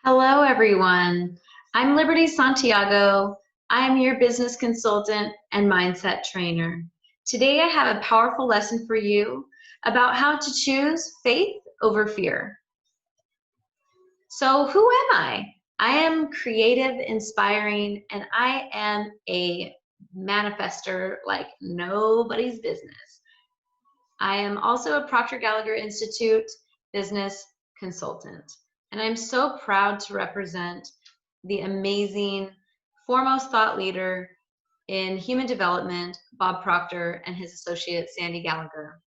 Hello, everyone. I'm Liberty Santiago. I'm your business consultant and mindset trainer. Today, I have a powerful lesson for you about how to choose faith over fear. So, who am I? I am creative, inspiring, and I am a manifester like nobody's business. I am also a Proctor Gallagher Institute business consultant. And I'm so proud to represent the amazing foremost thought leader in human development, Bob Proctor, and his associate, Sandy Gallagher.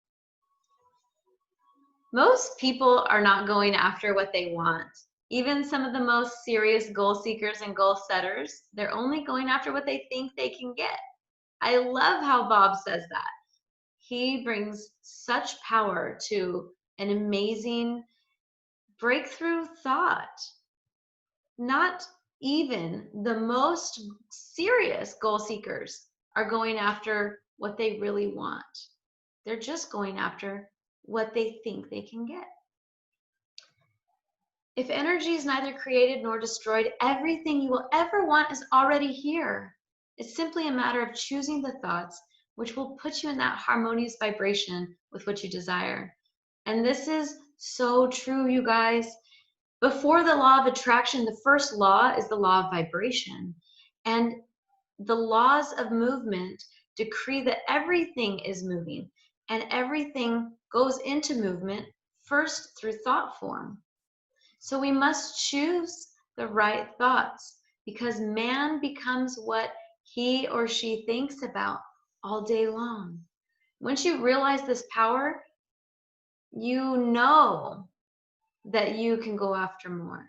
Most people are not going after what they want. Even some of the most serious goal seekers and goal setters, they're only going after what they think they can get. I love how Bob says that. He brings such power to an amazing breakthrough thought. Not even the most serious goal seekers are going after what they really want. They're just going after what they think they can get. If energy is neither created nor destroyed, everything you will ever want is already here. It's simply a matter of choosing the thoughts which will put you in that harmonious vibration with what you desire. And this is so true, you guys. Before the law of attraction, the first law is the law of vibration. And the laws of movement decree that everything is moving and everything goes into movement first through thought form. So we must choose the right thoughts because man becomes what he or she thinks about all day long. Once you realize this power, you know that you can go after more.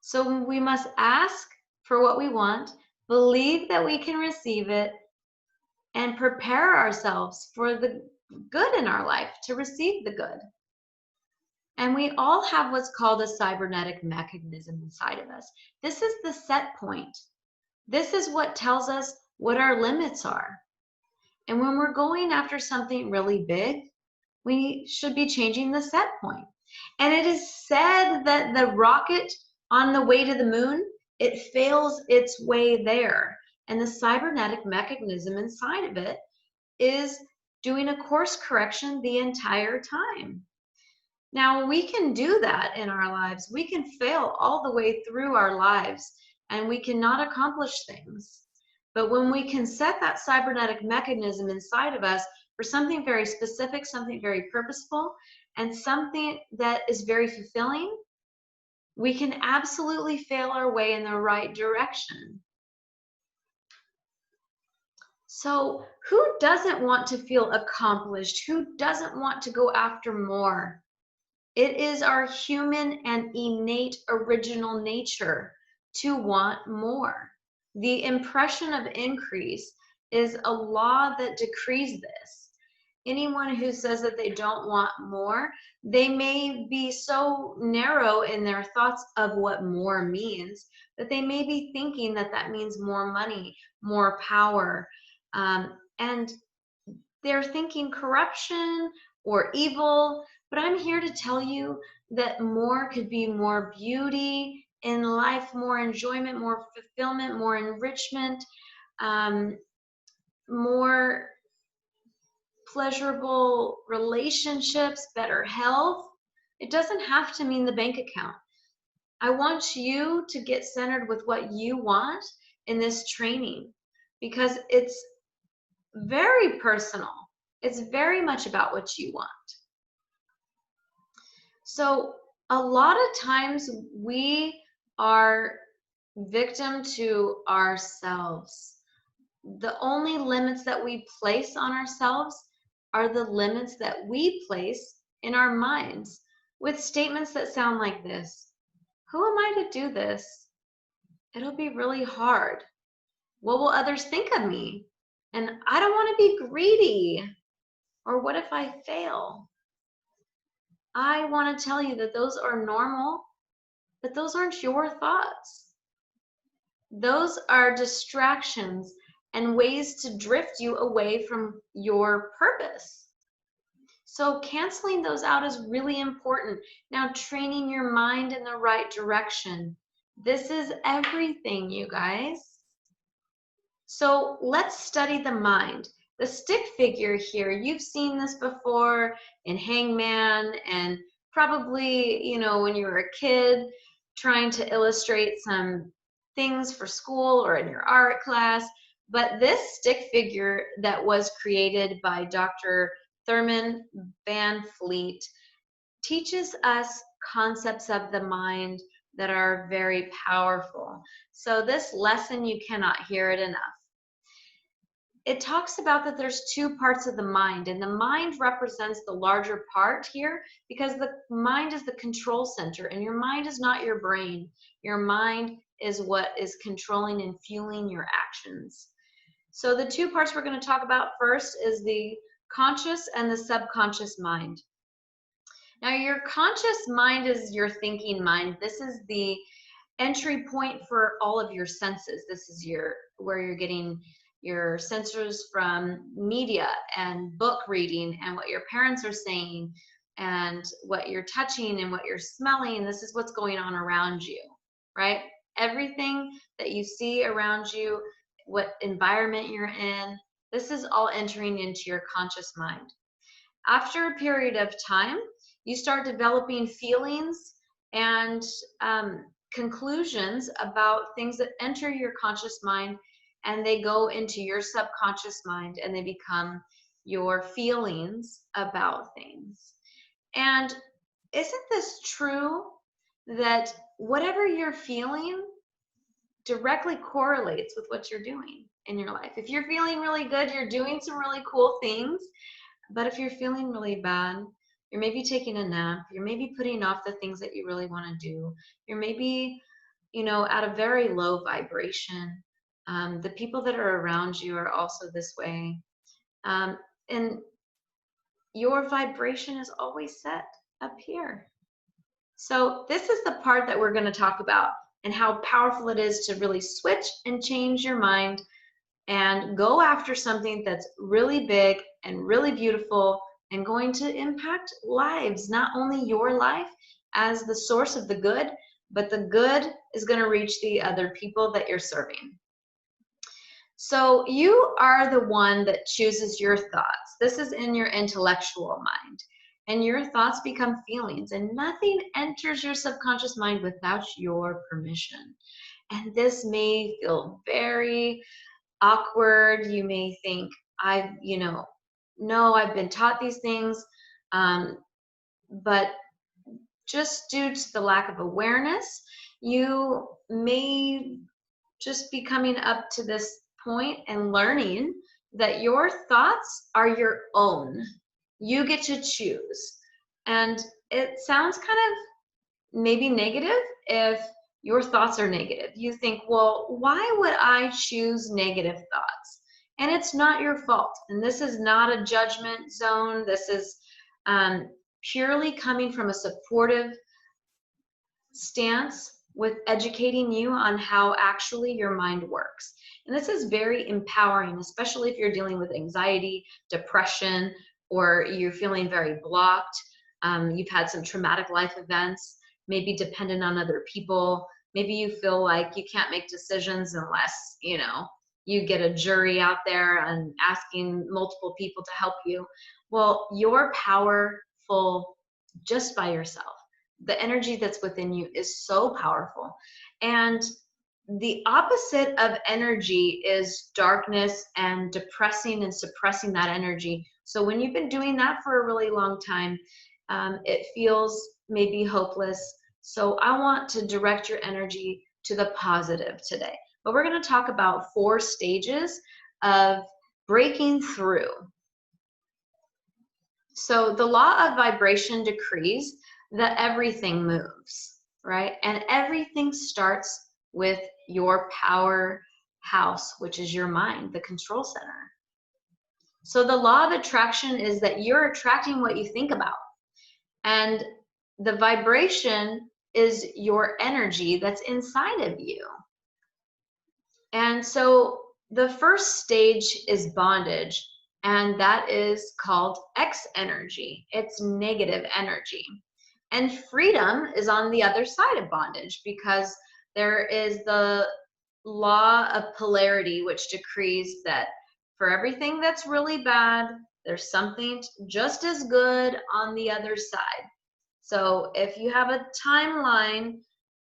So we must ask for what we want, believe that we can receive it, and prepare ourselves for the good in our life to receive the good. And we all have what's called a cybernetic mechanism inside of us. This is the set point. This is what tells us what our limits are. And when we're going after something really big, we should be changing the set point. And it is said that the rocket on the way to the moon, it fails its way there. And the cybernetic mechanism inside of it is doing a course correction the entire time. Now, we can do that in our lives. We can fail all the way through our lives, and we cannot accomplish things. But when we can set that cybernetic mechanism inside of us for something very specific, something very purposeful, and something that is very fulfilling, we can absolutely fail our way in the right direction. So who doesn't want to feel accomplished? Who doesn't want to go after more? It is our human and innate original nature to want more. The impression of increase is a law that decrees this. Anyone who says that they don't want more, they may be so narrow in their thoughts of what more means that they may be thinking that that means more money, more power, and they're thinking corruption or evil. But I'm here to tell you that more could be more beauty in life, more enjoyment, more fulfillment, more enrichment, more pleasurable relationships, better health. It doesn't have to mean the bank account. I want you to get centered with what you want in this training because it's very personal. It's very much about what you want. So a lot of times we are victim to ourselves. The only limits that we place on ourselves are the limits that we place in our minds with statements that sound like this. Who am I to do this? It'll be really hard. What will others think of me? And I don't want to be greedy. Or what if I fail? I want to tell you that those are normal, but those aren't your thoughts. Those are distractions and ways to drift you away from your purpose. So canceling those out is really important. Now, training your mind in the right direction. This is everything, you guys. So let's study the mind. The stick figure here, you've seen this before in Hangman and probably, when you were a kid trying to illustrate some things for school or in your art class. But this stick figure that was created by Dr. Thurman Van Fleet teaches us concepts of the mind that are very powerful. So this lesson, you cannot hear it enough. It talks about that there's two parts of the mind, and the mind represents the larger part here because the mind is the control center, and your mind is not your brain. Your mind is what is controlling and fueling your actions. So the two parts we're going to talk about first is the conscious and the subconscious mind. Now, your conscious mind is your thinking mind. This is the entry point for all of your senses. This is where you're getting your sensors from media and book reading and what your parents are saying and what you're touching and what you're smelling. This is what's going on around you, right? Everything that you see around you, what environment you're in, this is all entering into your conscious mind. After a period of time, you start developing feelings and conclusions about things that enter your conscious mind, and they go into your subconscious mind and they become your feelings about things. And isn't this true that whatever you're feeling directly correlates with what you're doing in your life? If you're feeling really good, you're doing some really cool things. But if you're feeling really bad, you're maybe taking a nap, you're maybe putting off the things that you really want to do, you're maybe, at a very low vibration. The people that are around you are also this way. And your vibration is always set up here. So this is the part that we're going to talk about and how powerful it is to really switch and change your mind and go after something that's really big and really beautiful and going to impact lives, not only your life as the source of the good, but the good is going to reach the other people that you're serving. So you are the one that chooses your thoughts. This is in your intellectual mind. And your thoughts become feelings, and nothing enters your subconscious mind without your permission. And this may feel very awkward. You may think, no, I've been taught these things, but just due to the lack of awareness, you may just be coming up to this point and learning that your thoughts are your own. You get to choose. And it sounds kind of maybe negative if your thoughts are negative. You think, well, why would I choose negative thoughts? And it's not your fault. And this is not a judgment zone. This is purely coming from a supportive stance with educating you on how actually your mind works. And this is very empowering, especially if you're dealing with anxiety, depression, or you're feeling very blocked. You've had some traumatic life events, maybe dependent on other people. Maybe you feel like you can't make decisions unless, you get a jury out there and asking multiple people to help you. Well, you're powerful just by yourself. The energy that's within you is so powerful. And the opposite of energy is darkness and depressing and suppressing that energy. So when you've been doing that for a really long time, it feels maybe hopeless. So I want to direct your energy to the positive today. But we're going to talk about 4 stages of breaking through. So the law of vibration decrees that everything moves, right? And everything starts with your powerhouse, which is your mind, the control center. So the law of attraction is that you're attracting what you think about. And the vibration is your energy that's inside of you. And so the first stage is bondage. And that is called X energy. It's negative energy. And freedom is on the other side of bondage, because there is the law of polarity, which decrees that for everything that's really bad, there's something just as good on the other side. So if you have a timeline,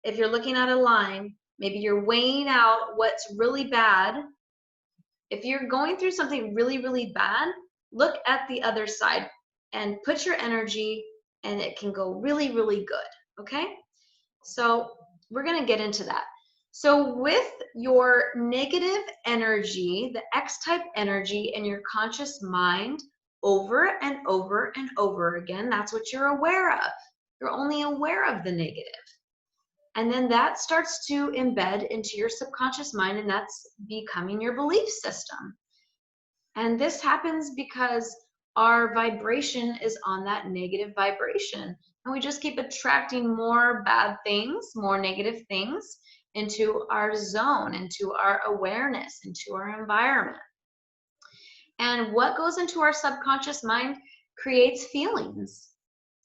if you're looking at a line, maybe you're weighing out what's really bad. If you're going through something really, really bad, look at the other side and put your energy, and it can go really, really good. Okay? So we're going to get into that. So with your negative energy, the X type energy in your conscious mind, over and over and over again, that's what you're aware of. You're only aware of the negative. And then that starts to embed into your subconscious mind, and that's becoming your belief system. And this happens because our vibration is on that negative vibration. And we just keep attracting more bad things, more negative things into our zone, into our awareness, into our environment. And what goes into our subconscious mind creates feelings.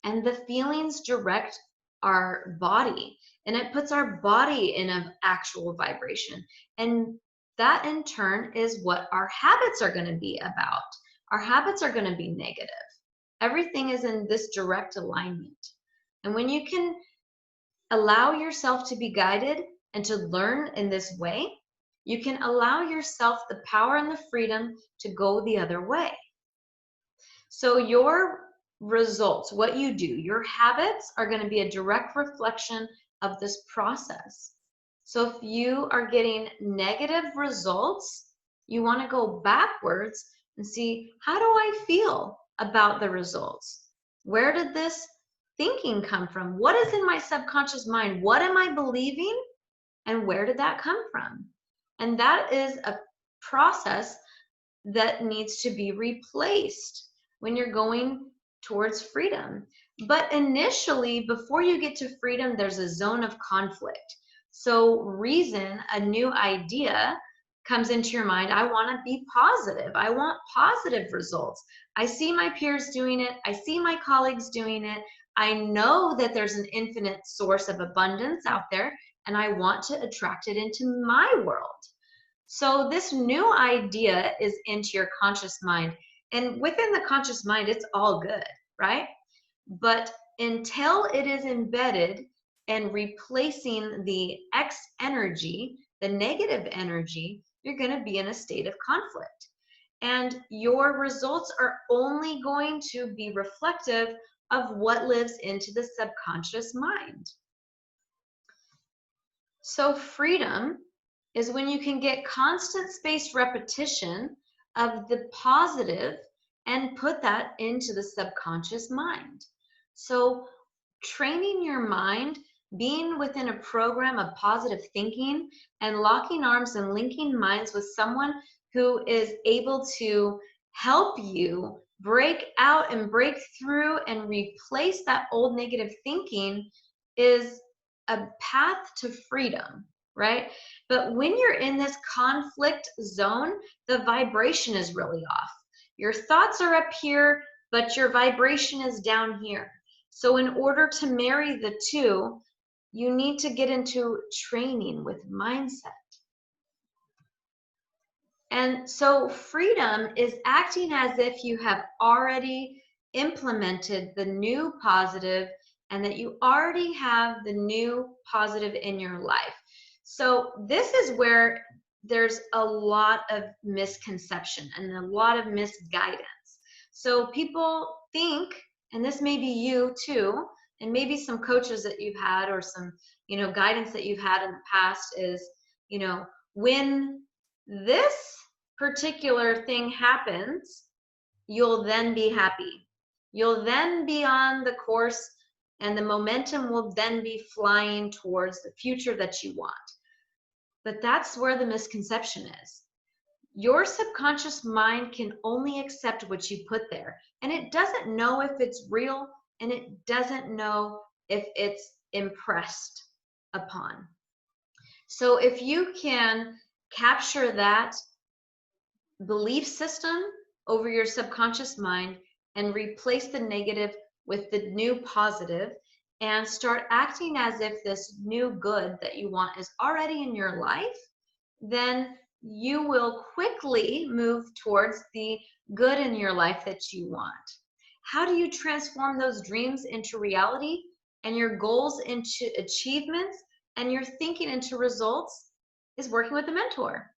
And the feelings direct our body. And it puts our body in an actual vibration. And that in turn is what our habits are going to be about. Our habits are going to be negative. Everything is in this direct alignment. And when you can allow yourself to be guided and to learn in this way, you can allow yourself the power and the freedom to go the other way. So your results, what you do, your habits are going to be a direct reflection of this process. So if you are getting negative results, you want to go backwards and see, how do I feel about the results? Where did this thinking come from? What is in my subconscious mind? What am I believing? And where did that come from? And that is a process that needs to be replaced when you're going towards freedom. But initially, before you get to freedom, there's a zone of conflict. So reason, a new idea comes into your mind. I want to be positive. I want positive results. I see my peers doing it. I see my colleagues doing it. I know that there's an infinite source of abundance out there, and I want to attract it into my world. So this new idea is into your conscious mind. And within the conscious mind, it's all good, right? But until it is embedded and replacing the X energy, the negative energy, you're going to be in a state of conflict. And your results are only going to be reflective of what lives into the subconscious mind. So freedom is when you can get constant spaced repetition of the positive and put that into the subconscious mind. So training your mind, being within a program of positive thinking, and locking arms and linking minds with someone who is able to help you break out and break through and replace that old negative thinking is a path to freedom, right? But when you're in this conflict zone, the vibration is really off. Your thoughts are up here, but your vibration is down here. So in order to marry the two, you need to get into training with mindset. And so freedom is acting as if you have already implemented the new positive and that you already have the new positive in your life. So this is where there's a lot of misconception and a lot of misguidance. So people think, and this may be you too, and maybe some coaches that you've had or some, guidance that you've had in the past is, when this particular thing happens, you'll then be happy. You'll then be on the course, and the momentum will then be flying towards the future that you want. But that's where the misconception is. Your subconscious mind can only accept what you put there, and it doesn't know if it's real, and it doesn't know if it's impressed upon. So if you can capture that belief system over your subconscious mind and replace the negative with the new positive and start acting as if this new good that you want is already in your life, then you will quickly move towards the good in your life that you want. How do you transform those dreams into reality and your goals into achievements and your thinking into results? Is working with a mentor.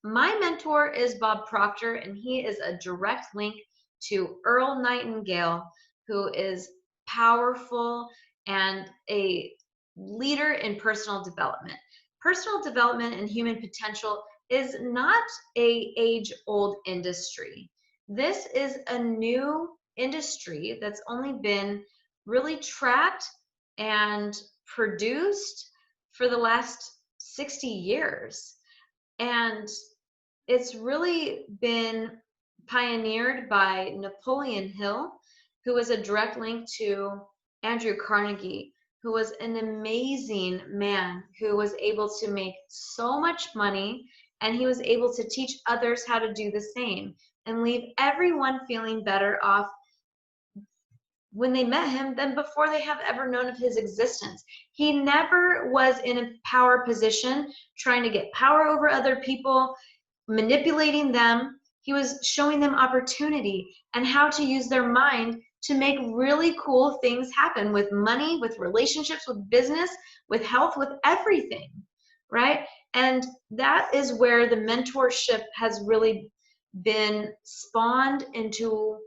My mentor is Bob Proctor, and he is a direct link to Earl Nightingale, who is powerful and a leader in personal development. Personal development and human potential is not a age-old industry. This is a new industry that's only been really tracked and produced for the last 60 years. And it's really been pioneered by Napoleon Hill, who was a direct link to Andrew Carnegie, who was an amazing man who was able to make so much money, and he was able to teach others how to do the same and leave everyone feeling better off when they met him than before they have ever known of his existence. He never was in a power position trying to get power over other people, manipulating them. He was showing them opportunity and how to use their mind to make really cool things happen with money, with relationships, with business, with health, with everything, right? And that is where the mentorship has really been spawned into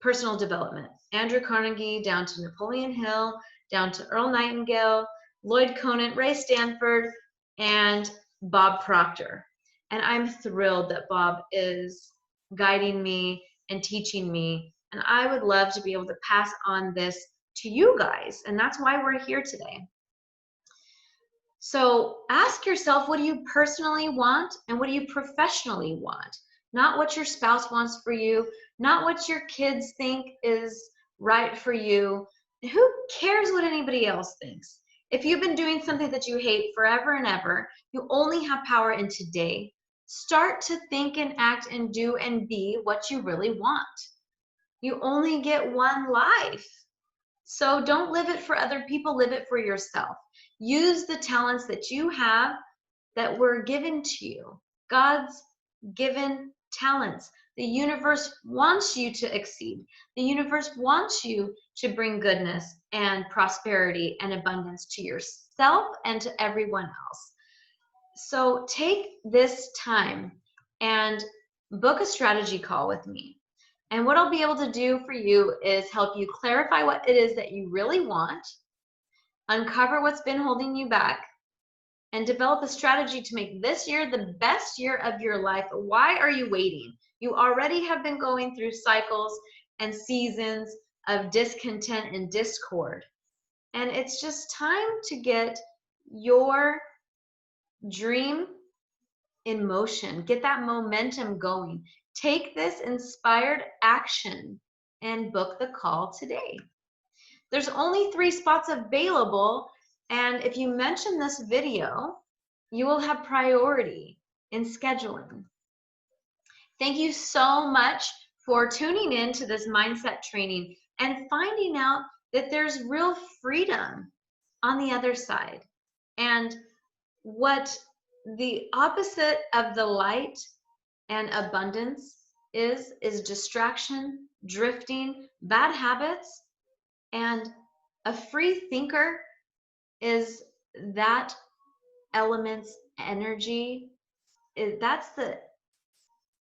personal development. Andrew Carnegie down to Napoleon Hill, down to Earl Nightingale, Lloyd Conant, Ray Stanford, and Bob Proctor. And I'm thrilled that Bob is guiding me and teaching me. And I would love to be able to pass on this to you guys. And that's why we're here today. So ask yourself, what do you personally want and what do you professionally want? Not what your spouse wants for you, not what your kids think is right for you. Who cares what anybody else thinks? If you've been doing something that you hate forever and ever, you only have power in today. Start to think and act and do and be what you really want. You only get one life. So don't live it for other people, live it for yourself. Use the talents that you have that were given to you. God's given talents. The universe wants you to exceed. The universe wants you to bring goodness and prosperity and abundance to yourself and to everyone else. So take this time and book a strategy call with me. And what I'll be able to do for you is help you clarify what it is that you really want, uncover what's been holding you back, and develop a strategy to make this year the best year of your life. Why are you waiting? You already have been going through cycles and seasons of discontent and discord. And it's just time to get your dream in motion. Get that momentum going. Take this inspired action and book the call today. There's only 3 spots available, and if you mention this video, you will have priority in scheduling. Thank you so much for tuning in to this mindset training and finding out that there's real freedom on the other side. And what the opposite of the light and abundance is distraction, drifting, bad habits, and a free thinker is that element's energy. That's the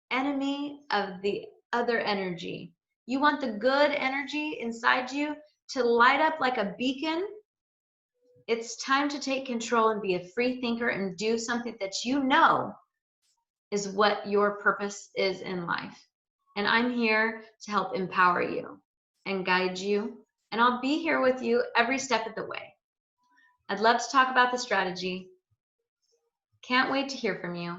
enemy of the other energy. You want the good energy inside you to light up like a beacon. It's time to take control and be a free thinker and do something that you know is what your purpose is in life. And I'm here to help empower you and guide you. And I'll be here with you every step of the way. I'd love to talk about the strategy. Can't wait to hear from you.